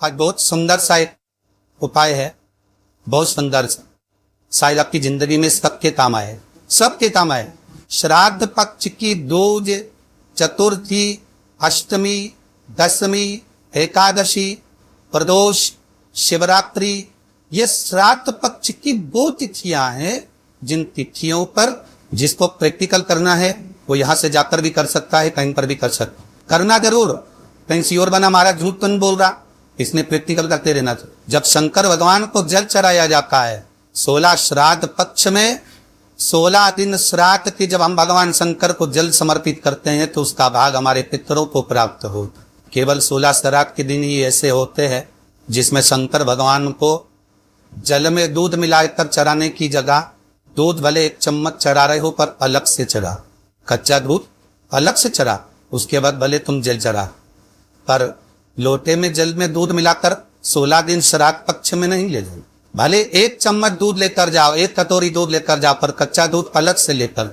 आज बहुत सुंदर सा एक उपाय है, बहुत सुंदर सा, शायद आपकी जिंदगी में सबके काम आए, सबके काम आए। श्राद्ध पक्ष की दूज, चतुर्थी, अष्टमी, दशमी, एकादशी, प्रदोष, शिवरात्रि, ये श्राद्ध पक्ष की वो तिथियां हैं जिन तिथियों पर जिसको प्रैक्टिकल करना है वो यहां से जाकर भी कर सकता है, कहीं पर भी कर सकता, करना जरूर। कहीं श्योर बना महाराज झूठ तो नहीं बोल रहा, इसने प्रैक्टिकल करते रहना। जब शंकर भगवान को जल चढ़ाया जाता है 16 श्राद्ध पक्ष में, 16 दिन श्राद्ध के जब हम भगवान शंकर को जल समर्पित करते हैं तो उसका भाग हमारे पितरों को प्राप्त होता। केवल 16 श्राद्ध के दिन ही ऐसे होते हैं जिसमें शंकर भगवान को जल में दूध मिलाकर चढ़ाने की जगह दूध भले 1 चम्मच चढ़ा रहे हो पर अलग से चढ़ा, कच्चा दूध अलग से चढ़ा, उसके बाद भले तुम जल चढ़ा, पर लोटे में जल में दूध मिलाकर 16 दिन श्राद्ध पक्ष में नहीं ले जाओ। भले 1 चम्मच दूध लेकर जाओ, 1 कटोरी दूध लेकर जाओ, पर कच्चा दूध अलग से लेकर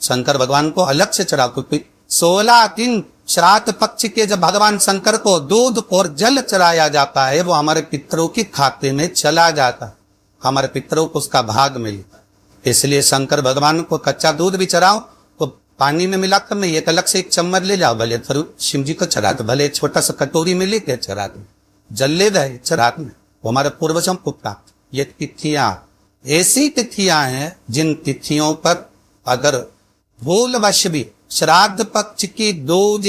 शंकर भगवान को अलग से चढ़ाओ। क्योंकि 16 दिन श्राद्ध पक्ष के जब भगवान शंकर को दूध और जल चढ़ाया जाता है वो हमारे पितरों के खाते में चला जाता, हमारे पितरों को उसका भाग मिलता। इसलिए शंकर भगवान को कच्चा दूध भी चढ़ाओ तो पानी में मिलाकर नहीं, एक अलग से 1 चम्मच ले जाओ, भले शिव जी को चढ़ा दो, भले छोटा सा कटोरी में लेके चढ़ा दो, जल ले रहे चढ़ा दो, वो हमारे पूर्वजों को प्राप्त। ये तिथियां ऐसी तिथियां हैं जिन तिथियों पर अगर भूलवश भी श्राद्ध पक्ष की दूज,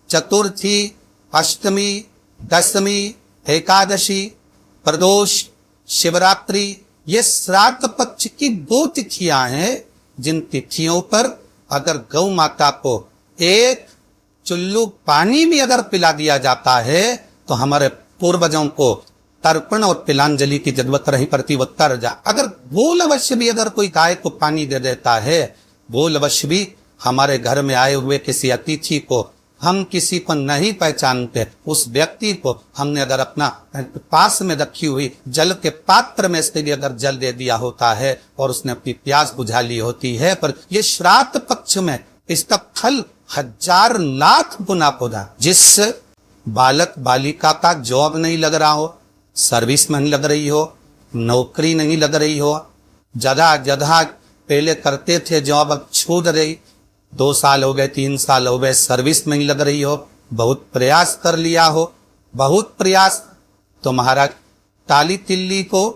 चतुर्थी, अष्टमी, दशमी, एकादशी, प्रदोष, शिवरात्रि, ये श्राद्ध पक्ष की वो तिथियां हैं जिन तिथियों पर अगर गौ माता को 1 चुल्लू पानी भी अगर पिला दिया जाता है तो हमारे पूर्वजों को तर्पण और तिलांजलि की जरूरत नहीं पड़ती, वो तर जा। अगर भूलवश भी अगर कोई गाय को पानी दे देता है, भूलवश भी हमारे घर में आए हुए किसी अतिथि को, हम किसी को नहीं पहचानते, उस व्यक्ति को हमने अगर अपना पास में रखी हुई जल के पात्र में से अगर जल दे दिया होता है और उसने अपनी प्यास बुझा ली होती है, पर ये श्राद्ध पक्ष में इसका फल 1000 लाख गुना होगा। जिस बालक बालिका का जॉब नहीं लग रहा हो, सर्विस में नहीं लग रही हो, नौकरी नहीं लग रही हो, जगह पहले करते थे जॉब अब छूट रही, 2 साल हो गए, 3 साल हो गए, सर्विस में नहीं लग रही हो, बहुत प्रयास कर लिया हो, बहुत प्रयास, तो महाराज ताली तिल्ली को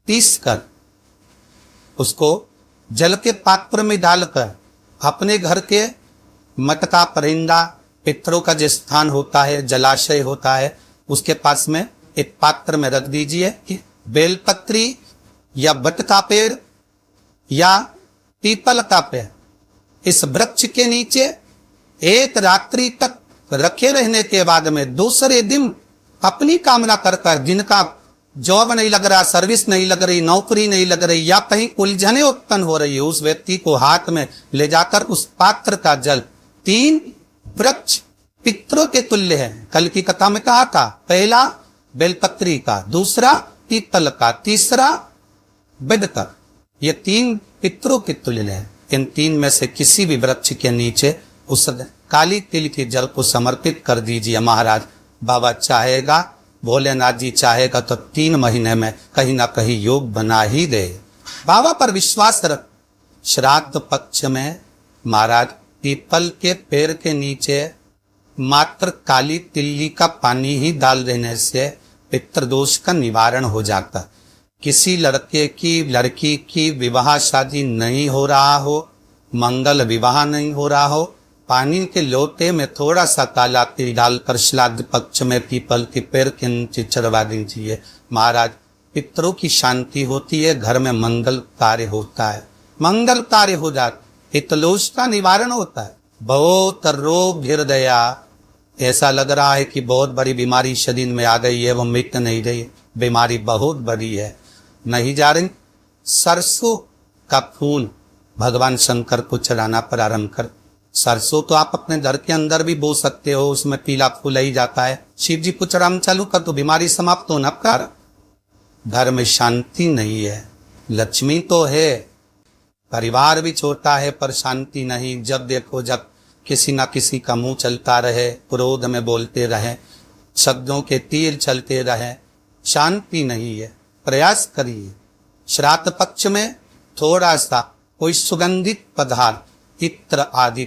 पीस कर उसको जल के पात्र में डालकर अपने घर के मटका परिंदा पितरों का जो स्थान होता है, जलाशय होता है, उसके पास में एक पात्र में रख दीजिए कि बेलपत्री या बट का पेड़ या पीपल का पेड़, इस वृक्ष के नीचे 1 रात्रि तक रखे रहने के बाद में दूसरे दिन अपनी कामना कर जिनका जॉब नहीं लग रहा, सर्विस नहीं लग रही, नौकरी नहीं लग रही या कहीं उलझने उत्पन्न हो रही है, उस व्यक्ति को हाथ में ले जाकर उस पात्र का जल 3 वृक्ष पितरों के तुल्य है। कल की कथा में कहा था, पहला बेलपत्री का, दूसरा पीपल का, तीसरा बेद का, ये 3 पितरों के तुल्य है। इन 3 में से किसी भी वृक्ष के नीचे उस काली तिल के जल को समर्पित कर दीजिए। महाराज बाबा चाहेगा, भोलेनाथ जी चाहेगा तो 3 महीने में कहीं ना कहीं योग बना ही दे। बाबा पर विश्वास रख। श्राद्ध पक्ष में महाराज पीपल के पेड़ के नीचे मात्र काली तिल्ली का पानी ही डाल देने से पितृदोष का निवारण हो जाता। किसी लड़के की लड़की की विवाह शादी नहीं हो रहा हो, मंगल विवाह नहीं हो रहा हो, पानी के लोटे में थोड़ा सा काला तिल डालकर श्राद्ध पक्ष में पीपल के पेड़ के नीचे चढ़वा दीजिए। महाराज पितरों की शांति होती है, घर में मंगल कार्य होता है, मंगल कार्य हो जाता, पितृदोष का निवारण होता है। बहुत रोग हृदया, ऐसा लग रहा है कि बहुत बड़ी बीमारी शरीर में आ गई है, वो मिट नहीं रही, बीमारी बहुत बड़ी है, नहीं जा रही। सरसों का फूल भगवान शंकर को चढ़ाना प्रारंभ कर। सरसों तो आप अपने घर के अंदर भी बो सकते हो, उसमें पीला फूल ही जाता है। शिव जी को चढ़ाना चालू कर तो बीमारी समाप्त होना कर। घर में शांति नहीं है, लक्ष्मी तो है, परिवार भी छोटा है पर शांति नहीं। जब देखो जब किसी ना किसी का मुंह चलता रहे, क्रोध में बोलते रहे, शब्दों के तीर चलते रहे, शांति नहीं है। प्रयास करिए श्राद्ध पक्ष में थोड़ा सा कोई सुगंधित पदार्थ, इत्र आदि,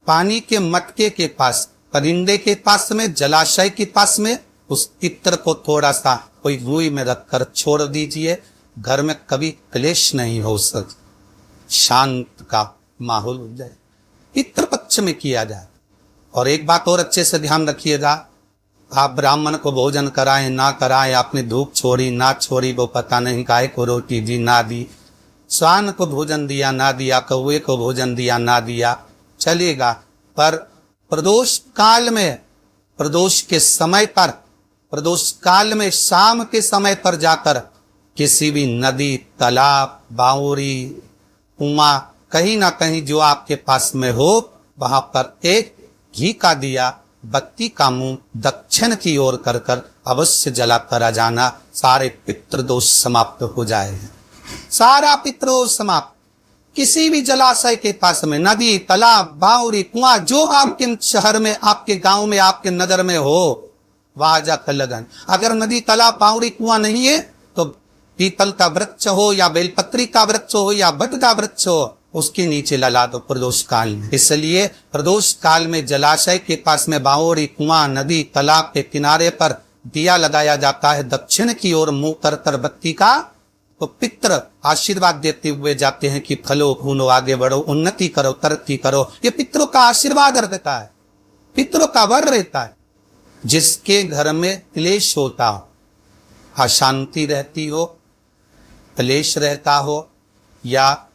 पानी के मटके के पास, परिंदे के पास में, जलाशय के पास में उस इत्र को थोड़ा सा कोई रुई में रखकर छोड़ दीजिए। घर में कभी क्लेश नहीं हो सकता, शांत का माहौल हो जाए। पितृ पक्ष में किया जाए। और एक बात और अच्छे से ध्यान रखिएगा, आप ब्राह्मण को भोजन कराएं ना कराएं, आपने धूप छोड़ी ना छोड़ी वो पता नहीं, गाय को रोटी दी ना दी, श्वान को भोजन दिया ना दिया, कौवे को भोजन दिया ना दिया, चलेगा। पर प्रदोष काल में, प्रदोष के समय पर, प्रदोष काल में शाम के समय पर जाकर किसी भी नदी, तालाब, बावड़ी, कुआं, कहीं ना कहीं जो आपके पास में हो, वहां पर एक घी का दिया, बत्ती का मुंह दक्षिण की ओर कर कर अवश्य जला करा जाना। सारे पितृदोष समाप्त हो जाए, सारा पितृदोष समाप्त। किसी भी जलाशय के पास में, नदी, तालाब, बावड़ी, कुआं, जो आपके शहर में, आपके गांव में, आपके नगर में हो, वहां जाकर लगन। अगर नदी, तालाब, बावड़ी, कुआं नहीं है तो पीपल का वृक्ष हो या बेलपत्री का वृक्ष हो या बट का वृक्ष हो, उसके नीचे लगा दो प्रदोष काल में। इसलिए प्रदोष काल में जलाशय के पास में, बावड़ी, कुआं, नदी, तालाब के किनारे पर दिया लगाया जाता है दक्षिण की ओर मुंह कर कर बत्ती का। तो पितृ आशीर्वाद देते हुए जाते हैं कि फलो फूलो, आगे बढ़ो, उन्नति करो, तरक्की करो। ये पितरों का आशीर्वाद रहता है, पितरों का वर रहता है। जिसके घर में क्लेश होता हो, अशांति रहती हो, क्लेश रहता हो, या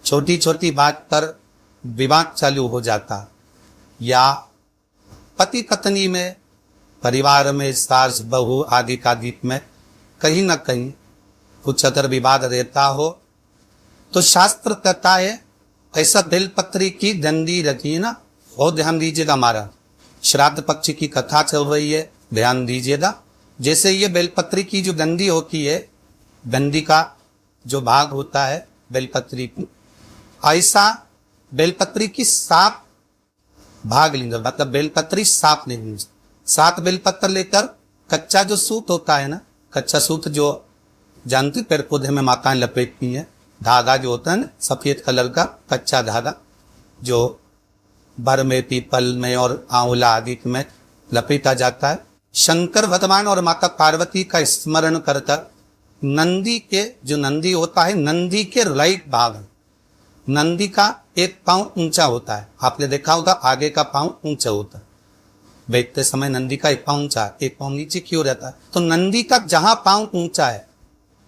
छोटी छोटी बात पर विवाद चालू हो जाता, या पति पत्नी में, परिवार में, सास बहू आदि का दीप में कहीं ना कहीं कुछ अगर विवाद रहता हो, तो शास्त्र कहता है ऐसा बेलपत्री की डंडी रखिए ना। बहुत ध्यान दीजिएगा, हमारा श्राद्ध पक्ष की कथा चल रही है, ध्यान दीजिएगा। जैसे ये बेलपत्री की जो डंडी होती है, डंडी का जो भाग होता है बेलपत्री की, ऐसा बेलपत्री की 7 भाग लेंगे, मतलब बेलपत्री 7 लेंगे। 7 बेलपत्र लेकर कच्चा जो सूत होता है ना, कच्चा सूत जो जानते पेड़ पौधे में माताएं लपेटती हैं, धागा जो होता है ना सफेद कलर का कच्चा धागा, जो बर में, पीपल में और आंवला आदि में लपेटा जाता है। शंकर भगवान और माता पार्वती का स्मरण करकर नंदी के, जो नंदी होता है, नंदी के राइट भाग, नंदी का एक पांव ऊंचा होता है। आपने देखा होगा आगे का पांव ऊंचा होता है, बैठते समय नंदी का एक पांव ऊंचा, एक पांव नीचे क्यों रहता है? तो नंदी का जहां पांव ऊंचा है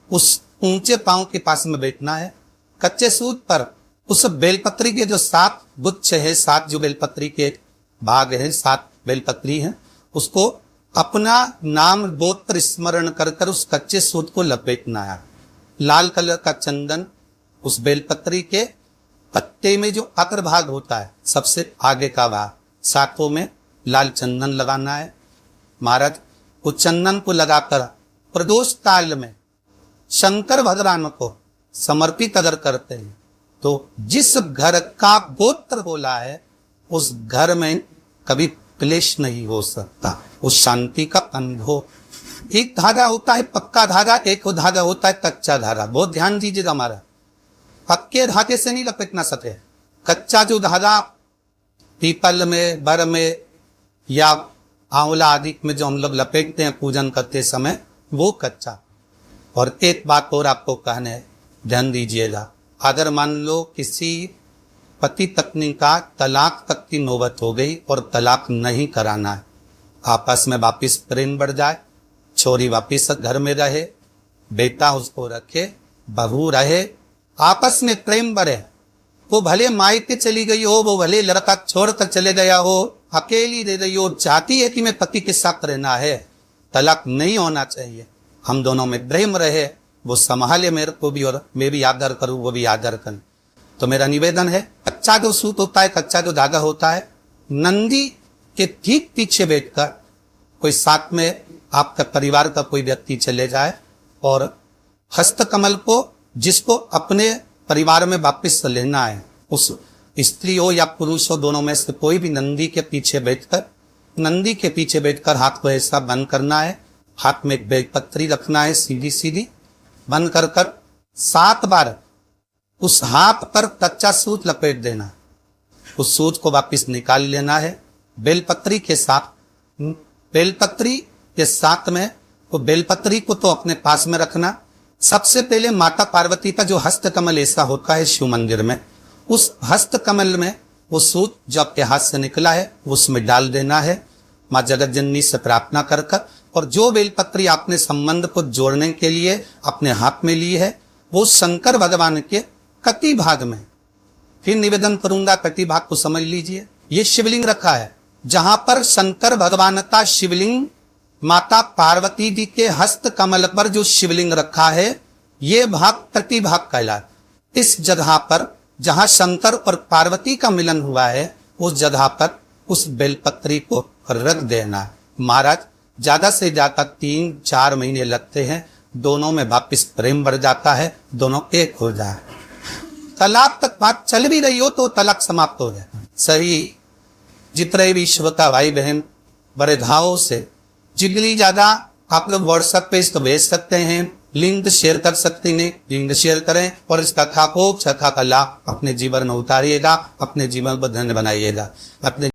उस ऊंचे पांव के पास में बैठना है। कच्चे सूत पर उस बेलपत्री के जो 7 गुच्छ है, 7 जो बेलपत्री के भाग हैं, 7 बेलपत्री हैं, उसको अपना नाम गोत्र स्मरण कर कर उस कच्चे सूत को लपेटना है। लाल कलर का चंदन उस बेलपत्री के पत्ते में जो अग्रभाग होता है, सबसे आगे का भाग, 7 में लाल चंदन लगाना है। महाराज उस चंदन को लगाकर प्रदोष काल में शंकर भगवान को समर्पित अगर करते हैं तो जिस घर का गोत्र बोला है उस घर में कभी क्लेश नहीं हो सकता, उस शांति का अनुभव। एक धागा होता है पक्का धागा, एक धागा होता है कच्चा धागा। बहुत ध्यान दीजिएगा, हमारा पक्के धागे से नहीं लपेटना सके। कच्चा जो धागा पीपल में, बर में या आंवला आदि में जो हम लोग लपेटते हैं पूजन करते समय, वो कच्चा। और एक बात और आपको कहना है, ध्यान दीजिएगा, अगर मान लो किसी पति पत्नी का तलाक तक की नौबत हो गई और तलाक नहीं कराना है, आपस में वापिस प्रेम बढ़ जाए, छोरी वापिस घर में रहे, बेटा उसको रखे, बहू रहे, आपस में प्रेम बढ़े, वो भले मायके चली गई हो, वो भले लड़का छोड़कर चले गया हो, अकेली रह रही हो, चाहती है कि मैं पति के साथ रहना है, तलाक नहीं होना चाहिए, हम दोनों में प्रेम रहे, वो संभाले मेरे को भी और मैं भी आदर करूं, वो भी आदर करें। तो मेरा निवेदन है, कच्चा जो सूत होता है, कच्चा जो धागा होता है, नंदी के ठीक पीछे बैठकर कोई साथ में आपका परिवार का कोई व्यक्ति चले जाए और हस्तकमल को, जिसको अपने परिवार में वापिस लेना है, उस स्त्री हो या पुरुष हो, दोनों में से कोई भी नंदी के पीछे बैठकर नंदी के पीछे बैठकर हाथ को ऐसा बंद करना है, हाथ में एक बेलपत्री रखना है, सीधी सीधी बंद कर 7 बार उस हाथ पर कच्चा सूत लपेट देना, उस सूत को वापस निकाल लेना है बेलपत्री के साथ। बेलपत्री के साथ में तो बेलपत्री को तो अपने पास में रखना। सबसे पहले माता पार्वती का जो हस्त कमल ऐसा होता है शिव मंदिर में, उस हस्त कमल में वो सूत जो आपके हाथ से निकला है उसमें डाल देना है, माँ जगत जननी से प्रार्थना कर कर। और जो बेलपत्री आपने संबंध को जोड़ने के लिए अपने हाथ में ली है वो शंकर भगवान के कटी भाग में, फिर निवेदन करूंगा कटी भाग को समझ लीजिए। ये शिवलिंग रखा है जहां पर शंकर भगवान का शिवलिंग माता पार्वती जी के हस्त कमल पर जो शिवलिंग रखा है ये भाग कटी भाग कहलाता। इस जगह पर जहां शंकर और पार्वती का मिलन हुआ है उस जगह पर उस बेलपत्री को रख देना। महाराज ज्यादा से ज्यादा 3-4 महीने लगते हैं, दोनों में वापिस प्रेम बढ़ जाता है, दोनों एक हो जाए। तलाक तक बात चल भी रही हो तो तलाक समाप्त हो जाए। सही जितने भी विश्व का भाई बहन बड़े घावों से जिगली ज्यादा आप लोग व्हाट्सएप पे इसको भेज सकते हैं, लिंक शेयर कर सकते हैं, लिंक शेयर करें और इस कथा को का लाभ अपने जीवन में उतारिएगा, अपने जीवन को धन्य बनाइएगा। अपने